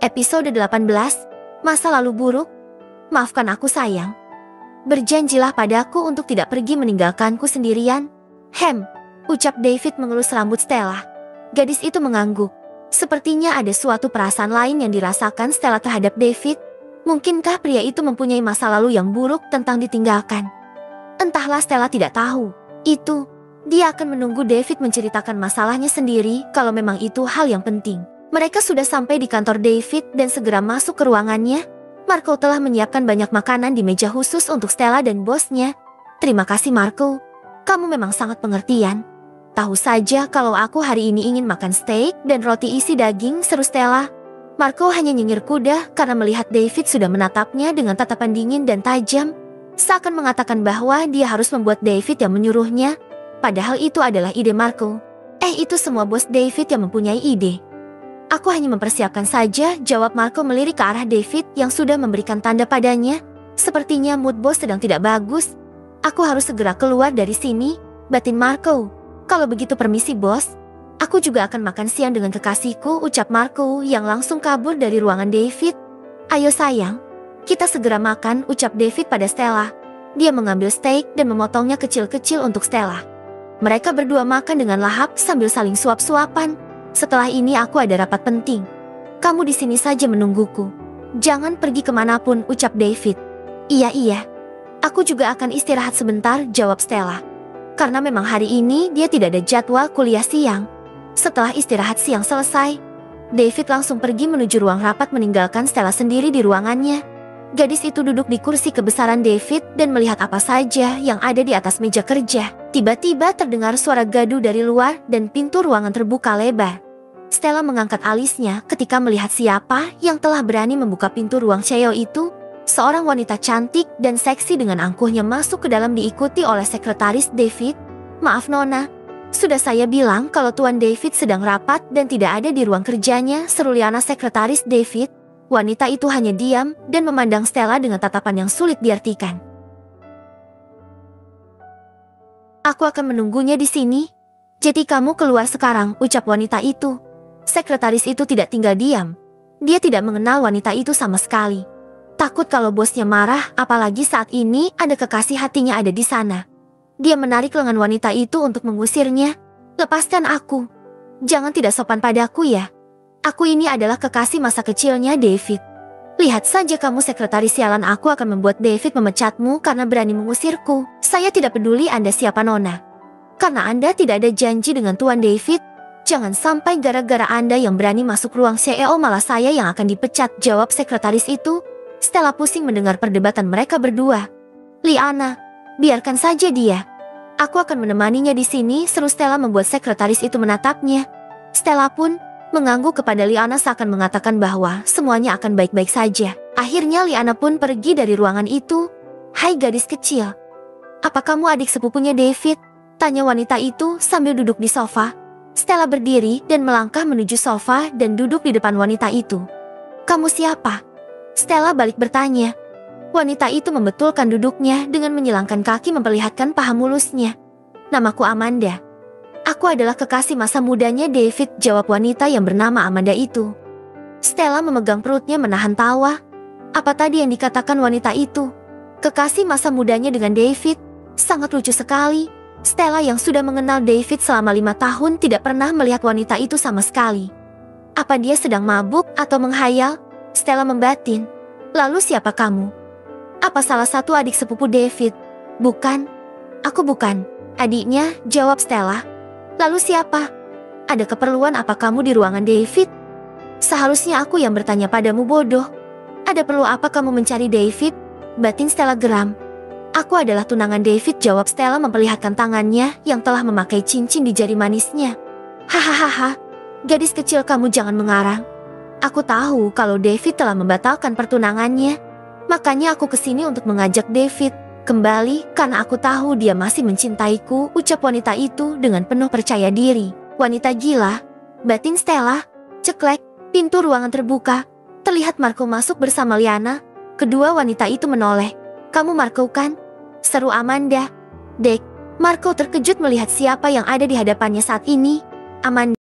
Episode 18, Masa Lalu Buruk. Maafkan aku sayang. Berjanjilah padaku untuk tidak pergi meninggalkanku sendirian. Ucap David mengelus rambut Stella. Gadis itu mengangguk. Sepertinya ada suatu perasaan lain yang dirasakan Stella terhadap David. Mungkinkah pria itu mempunyai masa lalu yang buruk tentang ditinggalkan? Entahlah, Stella tidak tahu. Dia akan menunggu David menceritakan masalahnya sendiri kalau memang itu hal yang penting. Mereka sudah sampai di kantor David dan segera masuk ke ruangannya. Marco telah menyiapkan banyak makanan di meja khusus untuk Stella dan bosnya. Terima kasih Marco, kamu memang sangat pengertian. Tahu saja kalau aku hari ini ingin makan steak dan roti isi daging, seru Stella. Marco hanya nyengir kuda karena melihat David sudah menatapnya dengan tatapan dingin dan tajam. Seakan mengatakan bahwa dia harus membuat David yang menyuruhnya. Padahal itu adalah ide Marco. Itu semua bos David yang mempunyai ide. Aku hanya mempersiapkan saja, jawab Marco melirik ke arah David yang sudah memberikan tanda padanya. Sepertinya mood bos sedang tidak bagus. Aku harus segera keluar dari sini, batin Marco. Kalau begitu permisi bos. Aku juga akan makan siang dengan kekasihku, ucap Marco yang langsung kabur dari ruangan David. Ayo sayang, kita segera makan, ucap David pada Stella. Dia mengambil steak dan memotongnya kecil-kecil untuk Stella. Mereka berdua makan dengan lahap sambil saling suap-suapan. Setelah ini aku ada rapat penting. Kamu di sini saja menungguku. Jangan pergi kemanapun, ucap David. Iya. Aku juga akan istirahat sebentar, jawab Stella. Karena memang hari ini dia tidak ada jadwal kuliah siang. Setelah istirahat siang selesai, David langsung pergi menuju ruang rapat meninggalkan Stella sendiri di ruangannya. Gadis itu duduk di kursi kebesaran David dan melihat apa saja yang ada di atas meja kerja. Tiba-tiba terdengar suara gaduh dari luar dan pintu ruangan terbuka lebar. Stella mengangkat alisnya ketika melihat siapa yang telah berani membuka pintu ruang Cheo itu. Seorang wanita cantik dan seksi dengan angkuhnya masuk ke dalam diikuti oleh sekretaris David. Maaf Nona, sudah saya bilang kalau Tuan David sedang rapat dan tidak ada di ruang kerjanya, seru Liana sekretaris David. Wanita itu hanya diam dan memandang Stella dengan tatapan yang sulit diartikan. Aku akan menunggunya di sini. Jadi kamu keluar sekarang, ucap wanita itu. Sekretaris itu tidak tinggal diam. Dia tidak mengenal wanita itu sama sekali. Takut kalau bosnya marah, apalagi saat ini ada kekasih hatinya ada di sana. Dia menarik lengan wanita itu untuk mengusirnya. Lepaskan aku. Jangan tidak sopan padaku ya. Aku ini adalah kekasih masa kecilnya David. Lihat saja kamu sekretaris sialan, aku akan membuat David memecatmu karena berani mengusirku. Saya tidak peduli Anda siapa Nona. Karena Anda tidak ada janji dengan Tuan David. Jangan sampai gara-gara Anda yang berani masuk ruang CEO malah saya yang akan dipecat, jawab sekretaris itu. Stella pusing mendengar perdebatan mereka berdua. Liana, biarkan saja dia. Aku akan menemaninya di sini, seru Stella membuat sekretaris itu menatapnya. Stella pun mengangguk kepada Liana seakan mengatakan bahwa semuanya akan baik-baik saja. Akhirnya Liana pun pergi dari ruangan itu. Hai gadis kecil. Apa kamu adik sepupunya David? Tanya wanita itu sambil duduk di sofa. Stella berdiri dan melangkah menuju sofa dan duduk di depan wanita itu. Kamu siapa? Stella balik bertanya. Wanita itu membetulkan duduknya dengan menyilangkan kaki memperlihatkan paha mulusnya. Namaku Amanda. Aku adalah kekasih masa mudanya David, jawab wanita yang bernama Amanda itu. Stella memegang perutnya menahan tawa. Apa tadi yang dikatakan wanita itu? Kekasih masa mudanya dengan David? Sangat lucu sekali. Stella yang sudah mengenal David selama 5 tahun tidak pernah melihat wanita itu sama sekali. Apa dia sedang mabuk atau menghayal? Stella membatin. Lalu siapa kamu? Apa salah satu adik sepupu David? Bukan. Aku bukan adiknya, jawab Stella. Lalu siapa? Ada keperluan apa kamu di ruangan David? Seharusnya aku yang bertanya padamu bodoh. Ada perlu apa kamu mencari David? Batin Stella geram. Aku adalah tunangan David, jawab Stella memperlihatkan tangannya yang telah memakai cincin di jari manisnya. Hahaha, gadis kecil kamu jangan mengarang. Aku tahu kalau David telah membatalkan pertunangannya. Makanya aku kesini untuk mengajak David kembali karena aku tahu dia masih mencintaiku, ucap wanita itu dengan penuh percaya diri. Wanita gila, batin Stella. Ceklek, pintu ruangan terbuka. Terlihat Marco masuk bersama Liana. Kedua wanita itu menoleh. Kamu Marco kan? Seru Amanda. Dek, Marco terkejut melihat siapa yang ada di hadapannya saat ini. Amanda.